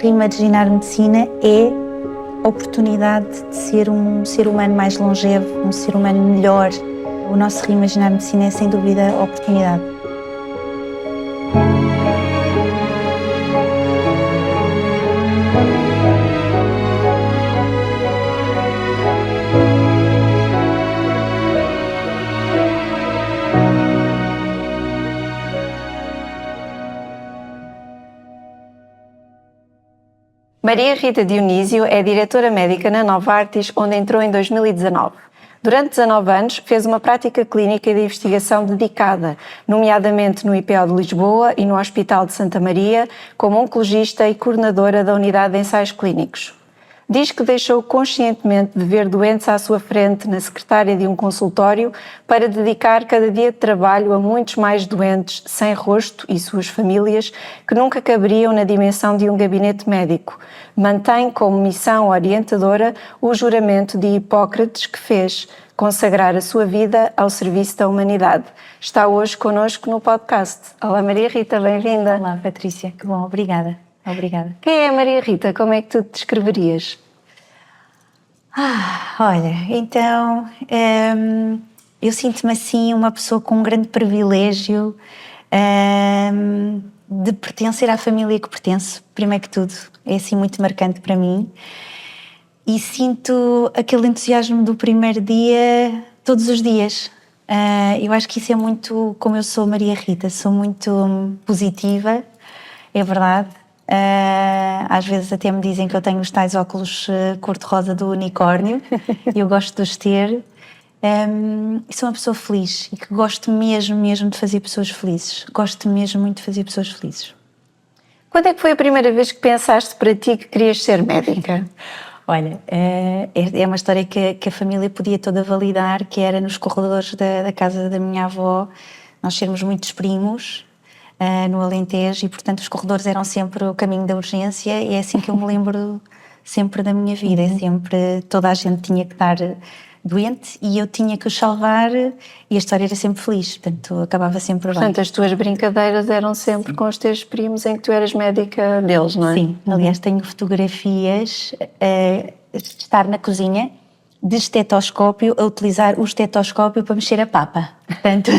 Reimaginar medicina é a oportunidade de ser um ser humano mais longevo, um ser humano melhor. O nosso Reimaginar medicina é, sem dúvida, a oportunidade. Maria Rita Dionísio é diretora médica na Novartis, onde entrou em 2019. Durante 19 anos, fez uma prática clínica de investigação dedicada, nomeadamente no IPO de Lisboa e no Hospital de Santa Maria, como oncologista e coordenadora da Unidade de Ensaios Clínicos. Diz que deixou conscientemente de ver doentes à sua frente na secretária de um consultório para dedicar cada dia de trabalho a muitos mais doentes sem rosto e suas famílias que nunca caberiam na dimensão de um gabinete médico. Mantém como missão orientadora o juramento de Hipócrates que fez, consagrar a sua vida ao serviço da humanidade. Está hoje connosco no podcast. Olá Maria Rita, bem-vinda. Olá Patrícia, que bom, obrigada. Obrigada. Quem é a Maria Rita? Como é que tu te descreverias? Olha, então, eu sinto-me assim uma pessoa com um grande privilégio de pertencer à família que pertenço, primeiro que tudo. É assim muito marcante para mim. E sinto aquele entusiasmo do primeiro dia, todos os dias. Eu acho que isso é muito como eu sou, Maria Rita, sou muito positiva, é verdade. Às vezes até me dizem que eu tenho os tais óculos cor-de-rosa do unicórnio e eu gosto de os ter. Sou uma pessoa feliz e que gosto mesmo de fazer pessoas felizes. Gosto mesmo muito de fazer pessoas felizes. Quando é que foi a primeira vez que pensaste para ti que querias ser médica? Olha, é uma história que a família podia toda validar, que era nos corredores da casa da minha avó, nós sermos muitos primos, no Alentejo, e portanto os corredores eram sempre o caminho da urgência, e é assim que eu me lembro sempre da minha vida. É sempre, toda a gente tinha que estar doente e eu tinha que os salvar, e a história era sempre feliz, portanto acabava sempre bem. Portanto, as tuas brincadeiras eram sempre com os teus primos em que tu eras médica deles, não é? Sim, aliás tenho fotografias de estar na cozinha de estetoscópio, a utilizar o estetoscópio para mexer a papa, portanto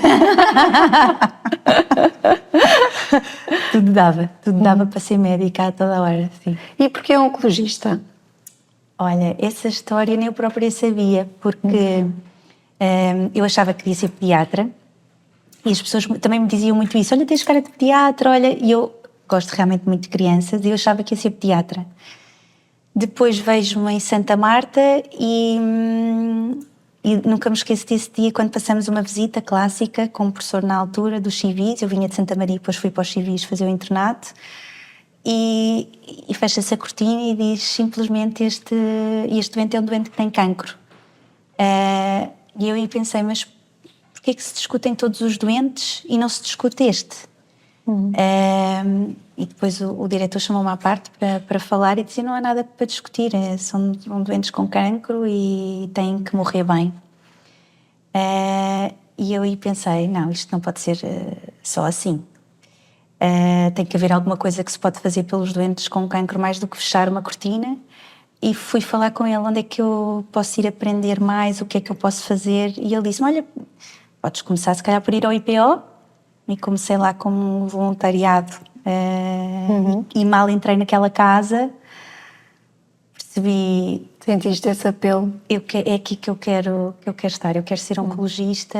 tudo dava para ser médica a toda hora, sim. E porquê oncologista? Olha, essa história nem eu própria sabia, porque eu achava que queria ser pediatra e as pessoas também me diziam muito isso: olha, tens cara de pediatra, olha, e eu gosto realmente muito de crianças e eu achava que ia ser pediatra. Depois vejo-me em Santa Marta e nunca me esqueço desse dia quando passamos uma visita clássica com um professor na altura dos civis. Eu vinha de Santa Maria e depois fui para os civis fazer o internato. E fecha-se a cortina e diz simplesmente: este doente é um doente que tem cancro. E eu aí pensei: mas porquê é que se discutem todos os doentes e não se discute este? E depois o diretor chamou-me à parte para falar e disse: não há nada para discutir, são doentes com cancro e têm que morrer bem. E eu aí pensei: não, isto não pode ser só assim. Tem que haver alguma coisa que se pode fazer pelos doentes com cancro mais do que fechar uma cortina. E fui falar com ele: onde é que eu posso ir aprender mais, o que é que eu posso fazer? E ele disse-me: olha, podes começar se calhar por ir ao IPO. E comecei lá como um voluntariado e mal entrei naquela casa percebi... Sentiste esse apelo? É aqui que eu quero estar, eu quero ser oncologista.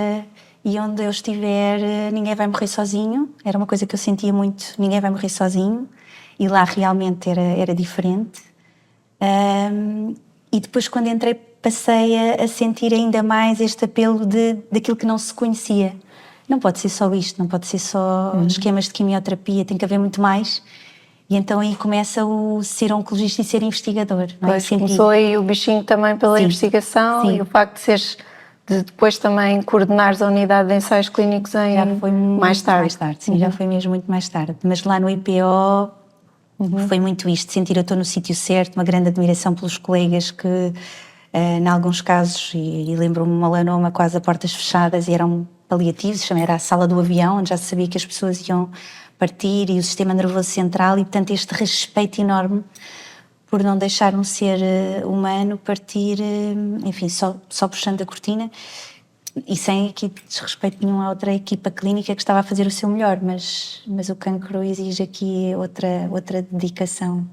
E onde eu estiver, ninguém vai morrer sozinho. Era uma coisa que eu sentia muito: ninguém vai morrer sozinho. E lá realmente era diferente. E depois, quando entrei, passei a sentir ainda mais este apelo daquilo que não se conhecia. Não pode ser só isto, não pode ser só esquemas de quimioterapia, tem que haver muito mais. E então aí começa o ser oncologista e ser investigador. Não é? Pois, começou aí o bichinho também pela investigação. Sim. E o facto de seres... de depois também coordenares a unidade de ensaios clínicos já foi mais tarde. Sim, já foi mesmo muito mais tarde. Mas lá no IPO foi muito isto, sentir eu estou no sítio certo, uma grande admiração pelos colegas que, em alguns casos, e lembro-me de um melanoma quase a portas fechadas, e eram paliativos, era a sala do avião, onde já se sabia que as pessoas iam partir, e o sistema nervoso central, e portanto este respeito enorme por não deixar um ser humano partir, enfim, só puxando a cortina, e sem aqui desrespeito nenhum à outra equipa clínica que estava a fazer o seu melhor, mas o cancro exige aqui outra dedicação.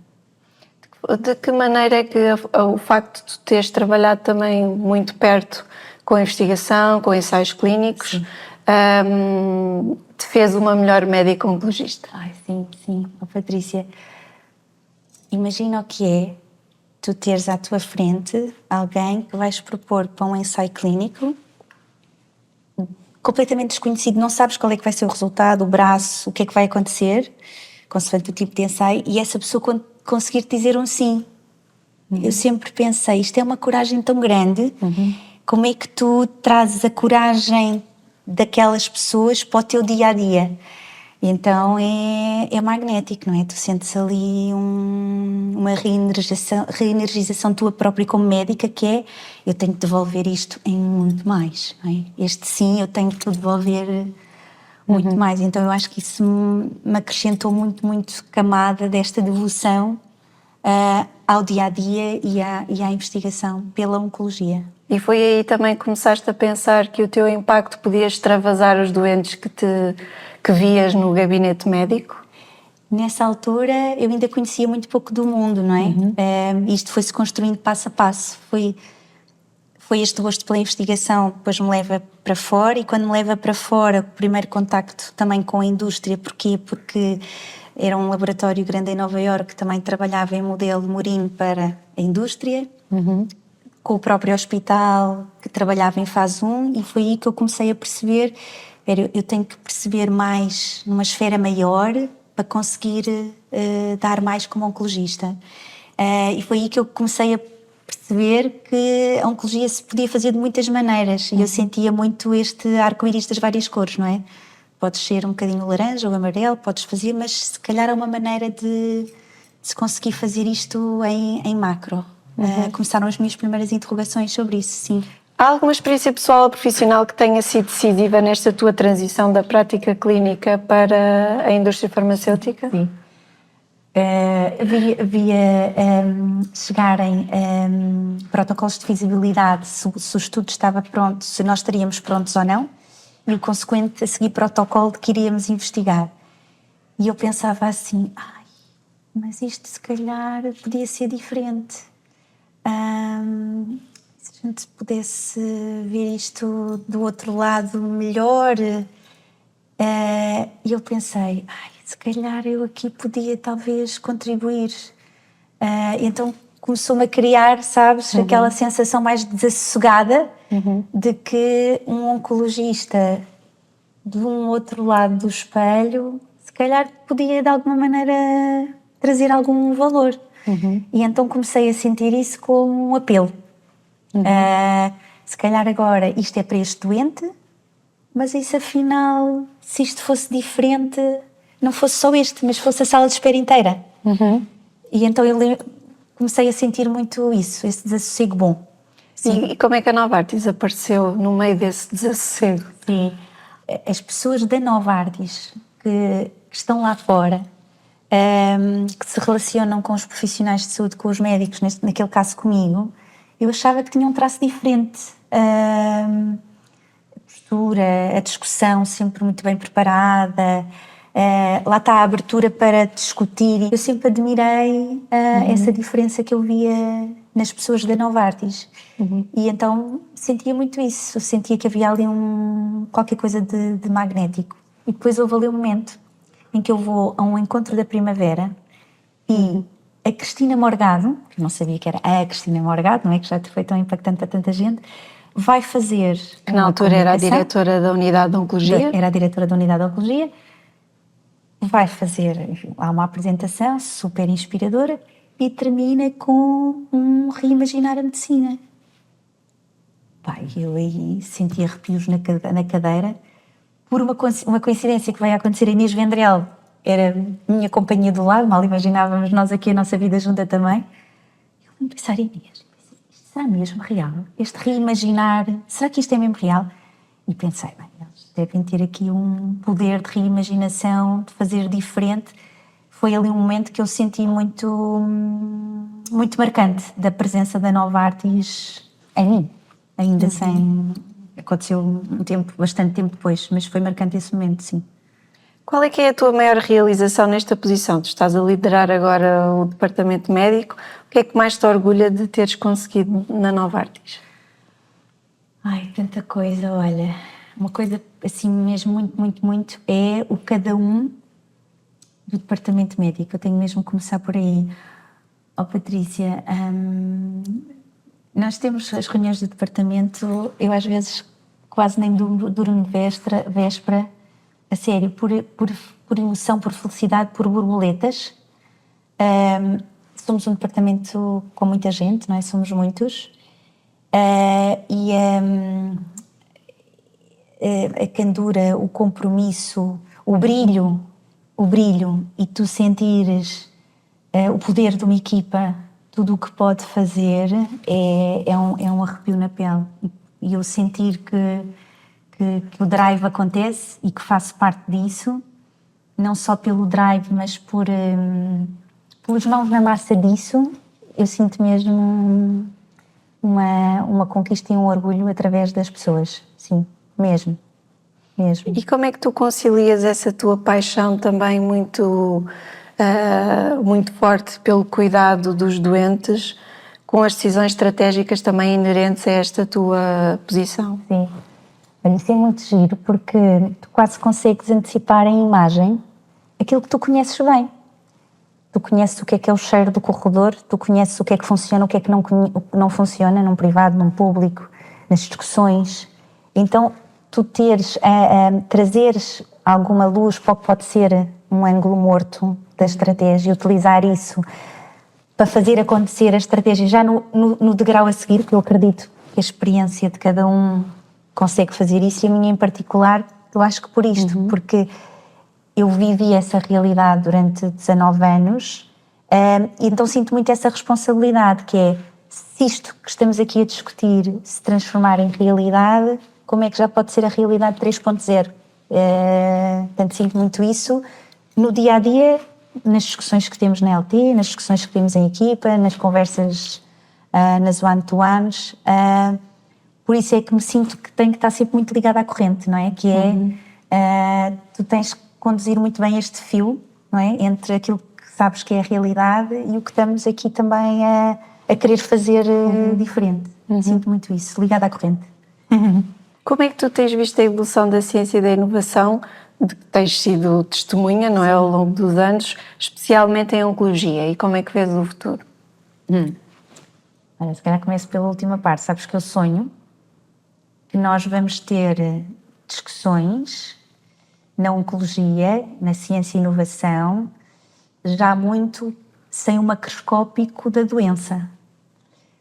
De que maneira é que o facto de teres trabalhado também muito perto com a investigação, com ensaios clínicos, te fez uma melhor médica oncologista? Ai, sim. Oh, Patrícia, imagina o que é tu teres à tua frente alguém que vais propor para um ensaio clínico completamente desconhecido, não sabes qual é que vai ser o resultado, o braço, o que é que vai acontecer, consoante o tipo de ensaio, e essa pessoa conseguir te dizer um sim. Eu sempre pensei, isto é uma coragem tão grande, como é que tu trazes a coragem daquelas pessoas para o teu dia-a-dia? Então é magnético, não é? Tu sentes ali uma reenergização tua própria como médica, que é, eu tenho que devolver isto em muito mais, não é? Este sim, eu tenho que devolver muito mais. Então eu acho que isso me acrescentou muito camada desta devoção ao dia-a-dia e à investigação pela oncologia. E foi aí também que começaste a pensar que o teu impacto podia extravasar os doentes que vias no gabinete médico? Nessa altura eu ainda conhecia muito pouco do mundo, não é? Isto foi-se construindo passo a passo. Foi este gosto pela investigação, depois me leva para fora, e quando me leva para fora, o primeiro contacto também com a indústria. Porquê? Porque era um laboratório grande em Nova Iorque que também trabalhava em modelo Murino para a indústria, com o próprio hospital que trabalhava em fase 1, e foi aí que eu comecei a perceber, eu tenho que perceber mais numa esfera maior para conseguir dar mais como oncologista. E foi aí que eu comecei a perceber que a oncologia se podia fazer de muitas maneiras, e eu sentia muito este arco-íris das várias cores, não é? Podes ser um bocadinho laranja ou amarelo, podes fazer, mas se calhar há uma maneira de se conseguir fazer isto em macro. Começaram as minhas primeiras interrogações sobre isso, sim. Há alguma experiência pessoal ou profissional que tenha sido decisiva nesta tua transição da prática clínica para a indústria farmacêutica? Sim. Via chegarem protocolos de feasibilidade, se o estudo estava pronto, se nós estaríamos prontos ou não, e o consequente a seguir protocolo de que iríamos investigar. E eu pensava assim, mas isto se calhar podia ser diferente. Se a gente pudesse ver isto do outro lado melhor. E eu pensei, se calhar eu aqui podia talvez contribuir. Então começou-me a criar, sabes, aquela sensação mais desassossegada de que um oncologista de um outro lado do espelho se calhar podia de alguma maneira trazer algum valor. E então comecei a sentir isso como um apelo. Se calhar agora isto é para este doente, mas isso afinal, se isto fosse diferente, não fosse só este, mas fosse a sala de espera inteira. E então eu comecei a sentir muito isso, esse desassossego bom. Sim. E como é que a Novartis apareceu no meio desse desassossego? Sim. As pessoas da Novartis que estão lá fora, que se relacionam com os profissionais de saúde, com os médicos, naquele caso comigo, eu achava que tinha um traço diferente. A postura, a discussão sempre muito bem preparada, lá está a abertura para discutir. Eu sempre admirei essa diferença que eu via nas pessoas da Novartis. E então sentia muito isso, sentia que havia ali qualquer coisa de magnético. E depois houve ali um momento em que eu vou a um encontro da primavera e a Cristina Morgado, que eu não sabia que era a Cristina Morgado, não é, que já foi tão impactante para tanta gente, vai fazer... Que na altura era a diretora da Unidade de Oncologia. Era a diretora da Unidade de Oncologia. Vai fazer, enfim, há uma apresentação super inspiradora e termina com um reimaginar a medicina. Eu aí senti arrepios na cadeira, por uma coincidência que vai acontecer. A Inês Vendrell era minha companhia do lado, mal imaginávamos nós aqui a nossa vida junta também. Eu fui pensar, Inês, isto será mesmo real? Este reimaginar, será que isto é mesmo real? E pensei, eles devem ter aqui um poder de reimaginação, de fazer diferente. Foi ali um momento que eu senti muito marcante da presença da Nova Artis em mim, ainda sem... Aconteceu bastante tempo depois, mas foi marcante esse momento, sim. Qual é que é a tua maior realização nesta posição? Tu estás a liderar agora o departamento médico. O que é que mais te orgulha de teres conseguido na Nova Artis? Ai, tanta coisa, olha. Uma coisa assim mesmo muito é o cada um do departamento médico. Eu tenho mesmo que começar por aí. Patrícia, nós temos as reuniões do departamento, eu às vezes quase nem durmo de véspera, a sério, por emoção, por felicidade, por borboletas. Somos um departamento com muita gente, não é? Somos muitos. A candura, o compromisso, o brilho e tu sentires o poder de uma equipa, tudo o que pode fazer é um arrepio na pele. E eu sentir que o drive acontece e que faço parte disso, não só pelo drive, mas pelos mãos na massa disso, eu sinto mesmo uma conquista e um orgulho através das pessoas, sim, mesmo. E como é que tu concilias essa tua paixão também muito forte pelo cuidado dos doentes com as decisões estratégicas também inerentes a esta tua posição? Sim, isso é muito giro porque tu quase consegues antecipar em imagem aquilo que tu conheces bem. Tu conheces o que é o cheiro do corredor, tu conheces o que é que funciona, o que é que não funciona num privado, num público, nas discussões. Então, tu trazeres alguma luz para o que pode ser um ângulo morto da estratégia, utilizar isso para fazer acontecer a estratégia já no degrau a seguir, que eu acredito que a experiência de cada um consegue fazer isso, e a minha em particular, eu acho que por isto, porque eu vivi essa realidade durante 19 anos, e então sinto muito essa responsabilidade, que é, se isto que estamos aqui a discutir se transformar em realidade, como é que já pode ser a realidade 3.0? Portanto, sinto muito isso no dia-a-dia, nas discussões que temos na LT, nas discussões que temos em equipa, nas conversas, nas one-to-ones. Por isso é que me sinto que tenho que estar sempre muito ligada à corrente, não é? Que é, tu tens que conduzir muito bem este fio, não é? Entre aquilo que sabes que é a realidade e o que estamos aqui também a querer fazer diferente. Sinto muito isso, ligada à corrente. Como é que tu tens visto a evolução da ciência e da inovação, de que tens sido testemunha, não é, ao longo dos anos, especialmente em oncologia, e como é que vês o futuro? Olha, se calhar começo pela última parte. Sabes que eu sonho que nós vamos ter discussões na oncologia, na ciência e inovação, já muito sem o macroscópico da doença.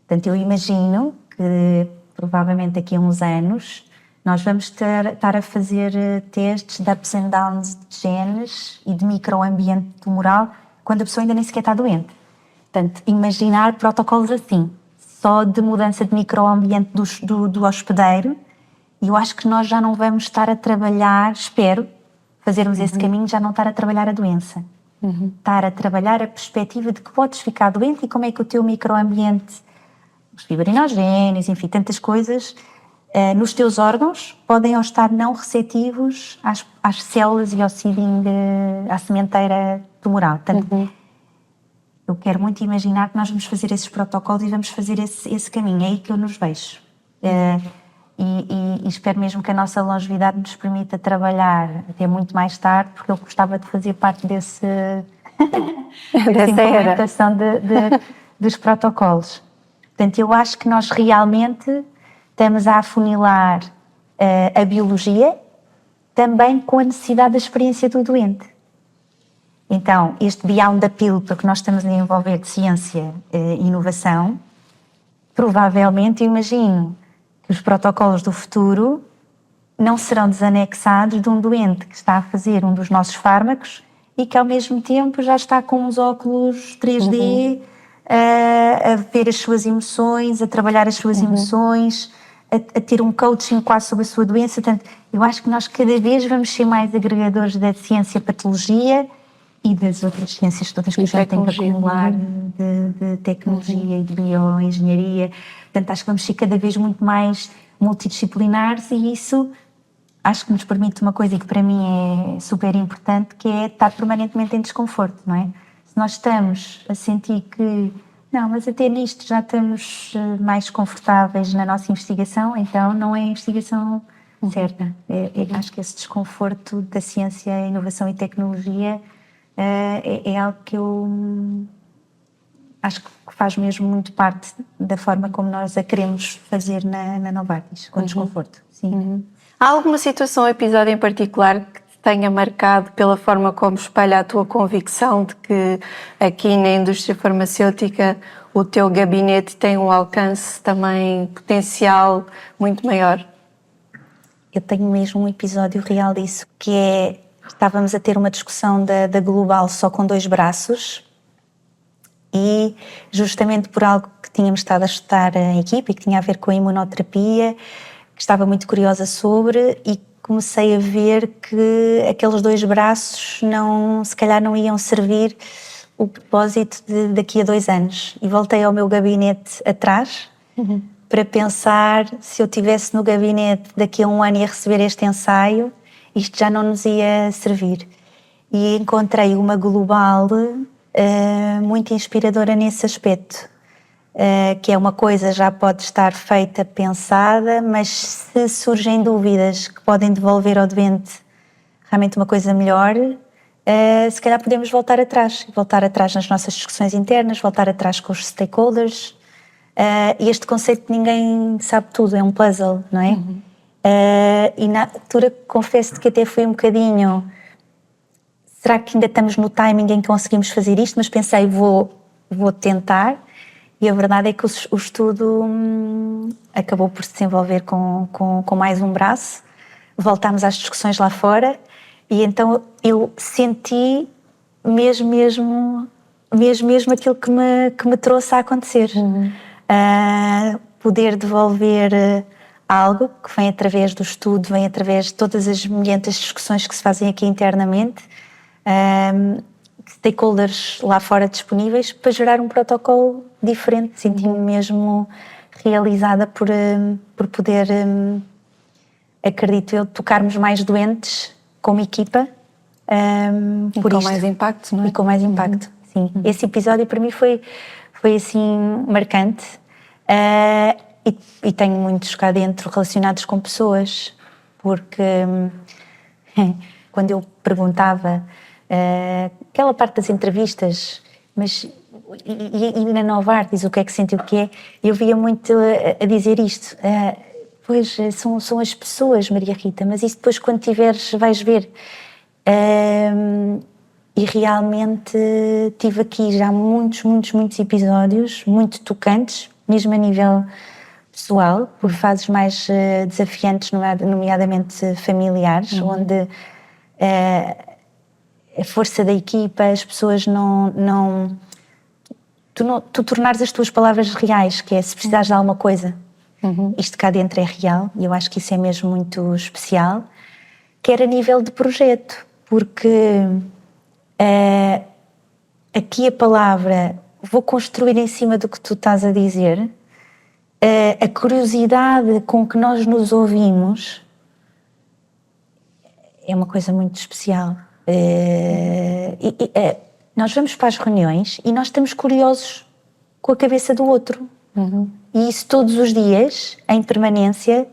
Portanto, eu imagino que provavelmente daqui a uns anos nós vamos estar a fazer testes de ups and downs de genes e de microambiente tumoral quando a pessoa ainda nem sequer está doente. Portanto, imaginar protocolos assim, só de mudança de microambiente do hospedeiro, e eu acho que nós já não vamos estar a trabalhar, espero, fazermos esse caminho, já não estar a trabalhar a doença. Estar a trabalhar a perspectiva de que podes ficar doente e como é que o teu microambiente, os fibrinogénios, enfim, tantas coisas, nos teus órgãos podem ou estar não receptivos às células e ao seeding, à sementeira tumoral. Portanto, eu quero muito imaginar que nós vamos fazer esses protocolos e vamos fazer esse caminho. É aí que eu nos vejo. E espero mesmo que a nossa longevidade nos permita trabalhar até muito mais tarde, porque eu gostava de fazer parte dessa implementação dos protocolos. Portanto, eu acho que nós realmente estamos a afunilar a biologia também com a necessidade da experiência do doente. Então, este beyond the pill para que nós estamos a envolver de ciência e inovação, provavelmente, eu imagino que os protocolos do futuro não serão desanexados de um doente que está a fazer um dos nossos fármacos e que ao mesmo tempo já está com os óculos 3D a ver as suas emoções, a trabalhar as suas emoções, a ter um coaching quase sobre a sua doença. Portanto, eu acho que nós cada vez vamos ser mais agregadores da ciência patologia e das outras ciências todas que a gente tem que acumular, de tecnologia e de bioengenharia. Portanto, acho que vamos ser cada vez muito mais multidisciplinares e isso acho que nos permite uma coisa que para mim é super importante, que é estar permanentemente em desconforto, não é? Se nós estamos a sentir que não, mas até nisto já estamos mais confortáveis na nossa investigação, então não é a investigação certa. Acho que esse desconforto da ciência, inovação e tecnologia é algo que eu acho que faz mesmo muito parte da forma como nós a queremos fazer na Novartis, com desconforto. Sim. Há alguma situação ou episódio em particular que te tenha marcado pela forma como espelha a tua convicção de que aqui na indústria farmacêutica o teu gabinete tem um alcance também potencial muito maior? Eu tenho mesmo um episódio real disso, que é, estávamos a ter uma discussão da Global só com 2 braços e justamente por algo que tínhamos estado a estudar em equipe e que tinha a ver com a imunoterapia, que estava muito curiosa sobre e comecei a ver que aqueles 2 braços se calhar não iam servir o propósito de daqui a 2 anos. E voltei ao meu gabinete atrás para pensar se eu estivesse no gabinete daqui a 1 ano e a receber este ensaio, isto já não nos ia servir. E encontrei uma Global muito inspiradora nesse aspecto. Que é uma coisa já pode estar feita, pensada, mas se surgem dúvidas que podem devolver ao doente realmente uma coisa melhor, se calhar podemos voltar atrás nas nossas discussões internas, voltar atrás com os stakeholders. E este conceito de ninguém sabe tudo, é um puzzle, não é? E na altura confesso que até foi um bocadinho, será que ainda estamos no timing em que conseguimos fazer isto? Mas pensei, vou tentar. E a verdade é que o estudo acabou por se desenvolver com mais um braço. Voltámos às discussões lá fora e então eu senti mesmo aquilo que me trouxe a acontecer. Poder devolver algo que vem através do estudo, vem através de todas as milhentas discussões que se fazem aqui internamente, stakeholders lá fora disponíveis para gerar um protocolo diferente. Senti-me mesmo realizada por poder, acredito eu, tocarmos mais doentes como equipa. E com mais impacto, não é? E com mais impacto, sim. Esse episódio para mim foi assim marcante e tenho muitos cá dentro relacionados com pessoas, porque quando eu perguntava aquela parte das entrevistas, mas e na Novartis o que é que sentiu que é, eu via muito a dizer isto, pois são as pessoas, Maria Rita, mas isso depois quando tiveres vais ver. E realmente tive aqui já muitos episódios muito tocantes, mesmo a nível pessoal, por fases mais desafiantes, nomeadamente familiares, onde a força da equipa, as pessoas tu tornares as tuas palavras reais, que é se precisares de alguma coisa, isto cá dentro é real, e eu acho que isso é mesmo muito especial, quer a nível de projeto, porque aqui a palavra, vou construir em cima do que tu estás a dizer, a curiosidade com que nós nos ouvimos é uma coisa muito especial. Nós vamos para as reuniões e nós estamos curiosos com a cabeça do outro. E isso todos os dias, em permanência,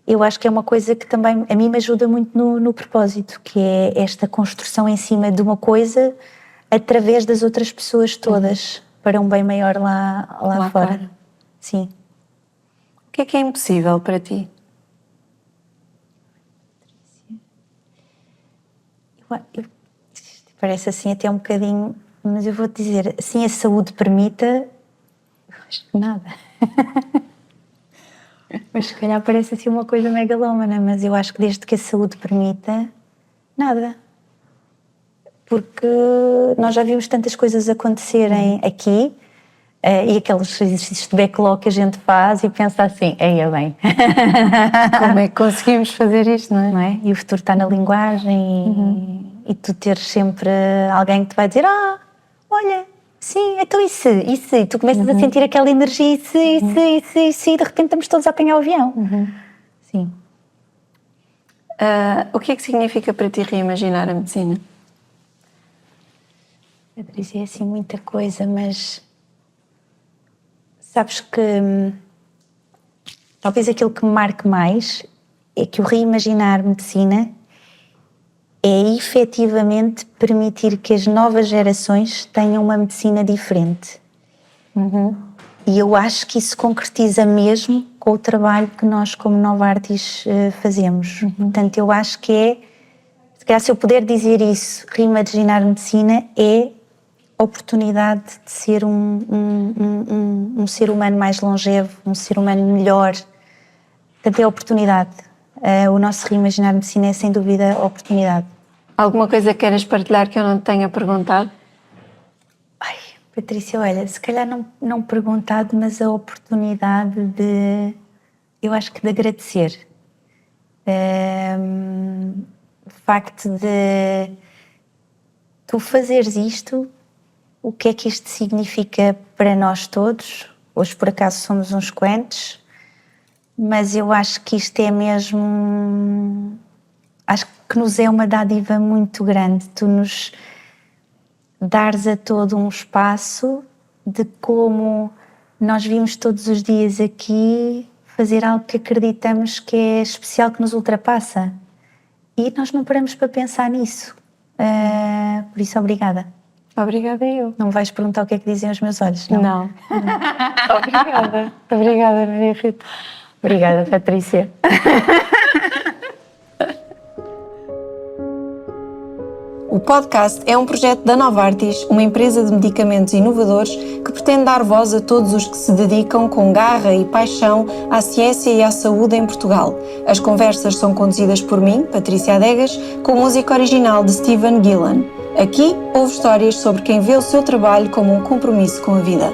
eu acho que é uma coisa que também a mim me ajuda muito no propósito, que é esta construção em cima de uma coisa através das outras pessoas todas, para um bem maior lá fora. Sim. O que é impossível para ti? Parece assim até um bocadinho, mas eu vou-te dizer, assim a saúde permita, acho que nada. Mas se calhar parece assim uma coisa megalómana, mas eu acho que desde que a saúde permita, nada. Porque nós já vimos tantas coisas acontecerem aqui, E aqueles exercícios de backlog que a gente faz e pensa assim, eia bem. Como é que conseguimos fazer isto, não é? Não é? E o futuro está na linguagem e tu teres sempre alguém que te vai dizer, olha, sim, então isso, e tu começas a sentir aquela energia, isso, e de repente estamos todos a apanhar o avião. Sim. O que é que significa para ti reimaginar a medicina? Patrícia, é assim muita coisa, mas sabes que talvez aquilo que me marque mais é que o reimaginar medicina é efetivamente permitir que as novas gerações tenham uma medicina diferente. E eu acho que isso concretiza mesmo com o trabalho que nós como Novartis fazemos. Portanto, eu acho que se calhar se eu puder dizer isso, reimaginar medicina é a oportunidade de ser um ser humano mais longevo, um ser humano melhor. Portanto, é a oportunidade. O nosso reimaginar medicina é sem dúvida a oportunidade. Alguma coisa que queiras partilhar que eu não te tenha perguntado? Ai, Patrícia, olha, se calhar não perguntado, mas a oportunidade de, eu acho que de agradecer. O facto de tu fazeres isto, o que é que isto significa para nós todos? Hoje, por acaso, somos uns quantos, mas eu acho que isto é mesmo... Acho que nos é uma dádiva muito grande, tu nos dares a todo um espaço de como nós vimos todos os dias aqui fazer algo que acreditamos que é especial, que nos ultrapassa. E nós não paramos para pensar nisso. Por isso, obrigada. Obrigada eu. Não me vais perguntar o que é que dizem os meus olhos, não? Não. Obrigada. Obrigada, Maria Rita. Obrigada, Patrícia. O podcast é um projeto da Novartis, uma empresa de medicamentos inovadores que pretende dar voz a todos os que se dedicam com garra e paixão à ciência e à saúde em Portugal. As conversas são conduzidas por mim, Patrícia Adegas, com música original de Steven Gillan. Aqui houve histórias sobre quem vê o seu trabalho como um compromisso com a vida.